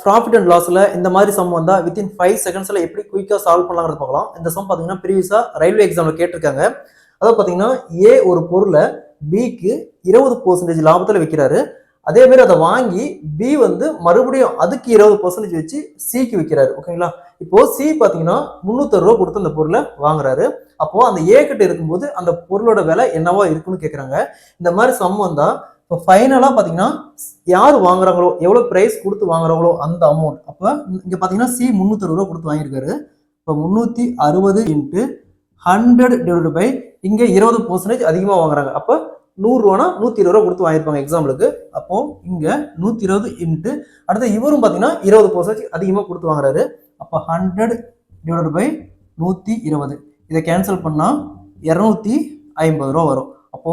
Profit and லாஸ்ல இந்த மாதிரி some வந்தா வித்தின் 5 செகண்ட்ஸ்ல எப்படி குயிக்கா சால்வ் பண்ணலாம்னு பார்க்கலாம். இந்த சம் பாத்தீங்கன்னா ப்ரீவியஸா ரயில்வே எக்ஸாம்ல கேட்டிருக்காங்க. அதாவது பாத்தீங்கன்னா ஏ ஒரு பொருளை பிக்கு 20% லாபத்துல விற்கிறாரு. அதே மாதிரி அதை வாங்கி பி வந்து மறுபடியும் அதுக்கு 20% வச்சு சிக்கு விற்கிறாரு. ஓகேங்களா? இப்போ சி பாத்தீங்கன்னா 360 ரூபா கொடுத்து அந்த பொருளை வாங்குறாரு. அப்போ அந்த ஏ கிட்ட இருக்கும்போது அந்த பொருளோட விலை என்னவா இருக்குன்னு கேக்குறாங்க. இந்த மாதிரி சம் வந்தா இப்போ ஃபைனலா பாத்தீங்கன்னா யார் வாங்குறாங்களோ எவ்வளவு பிரைஸ் கொடுத்து வாங்குறாங்களோ அந்த அமௌண்ட். அப்ப இங்க பாத்தீங்கன்னா சி 360 ரூபா கொடுத்து வாங்கியிருக்காரு. இப்போ 360 இன்ட்டு 100 டிவைட் பை இங்க 20% அதிகமா வாங்குறாங்க. அப்ப 100 ரூபானா 120 ரூபா கொடுத்து வாங்கியிருப்பாங்க எக்ஸாம்பிளுக்கு. அப்போ இங்க 120 இன்ட்டு அடுத்து இவரும் பாத்தீங்கன்னா 20% அதிகமா கொடுத்து வாங்குறாரு. அப்ப 100 டிவைட் பை 120 இதை கேன்சல் பண்ணா 250 ரூபா வரும். அப்போ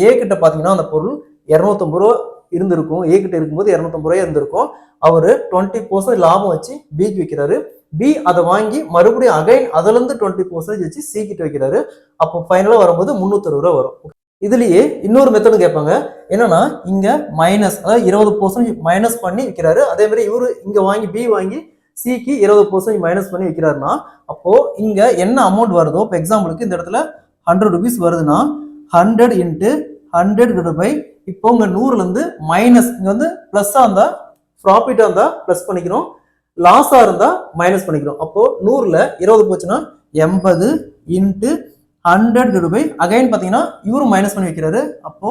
ஏ கிட்ட பாத்தீங்கன்னா அந்த பொருள் 250 ரூபா இருந்திருக்கும். ஏ கிட்ட இருக்கும்போது 250 ரூபாய் இருந்திருக்கும். அவரு 20% லாபம் வச்சு பிக்கு விற்கிறாரு. பி அதை வாங்கி மறுபடியும் அகைன் அதுல இருந்து 20% வச்சு சி கிட்ட வைக்கிறாரு. அப்போ ஃபைனலா வரும்போது 360 ரூபா வரும். இதுலயே இன்னொரு மெத்தடும் கேட்பாங்க. என்னன்னா இங்க மைனஸ், அதாவது 20% மைனஸ் பண்ணி விற்கிறாரு. அதே மாதிரி இவரு இங்க வாங்கி பி வாங்கி சிக்கு 20% மைனஸ் பண்ணி விற்கிறாருன்னா அப்போ இங்க என்ன அமௌண்ட் வருதோ, இப்போ எக்ஸாம்பிளுக்கு இந்த இடத்துல 100 ருபீஸ் வருதுன்னா 100 இன்ட்டு 100 பை இப்போ உங்க 100ல இருந்து மைனஸ், இங்க வந்து பிளஸ்ஸா இருந்தா ப்ராஃபிட்டா இருந்தா பிளஸ் பண்ணிக்கிறோம், லாஸா இருந்தா மைனஸ் பண்ணிக்கிறோம். அப்போ 100ல 20 போச்சுன்னா 80 இன்ட்டு 100 பை அகைன் பாத்தீங்கன்னா இவரும் மைனஸ் பண்ணி வைக்கிறாரு. அப்போ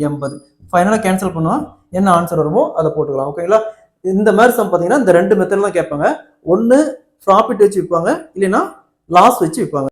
80 ஃபைனலா கேன்சல் பண்ணுவோம். என்ன ஆன்சர் வருமோ அதை போட்டுக்கலாம். ஓகேங்களா? இந்த மாதிரி சம் பாத்தீங்கன்னா இந்த ரெண்டு மெத்தட்ல தான் கேட்பாங்க. ஒன்னு ப்ராஃபிட் வச்சு விற்பாங்க, இல்லைன்னா லாஸ் வச்சு விற்பாங்க.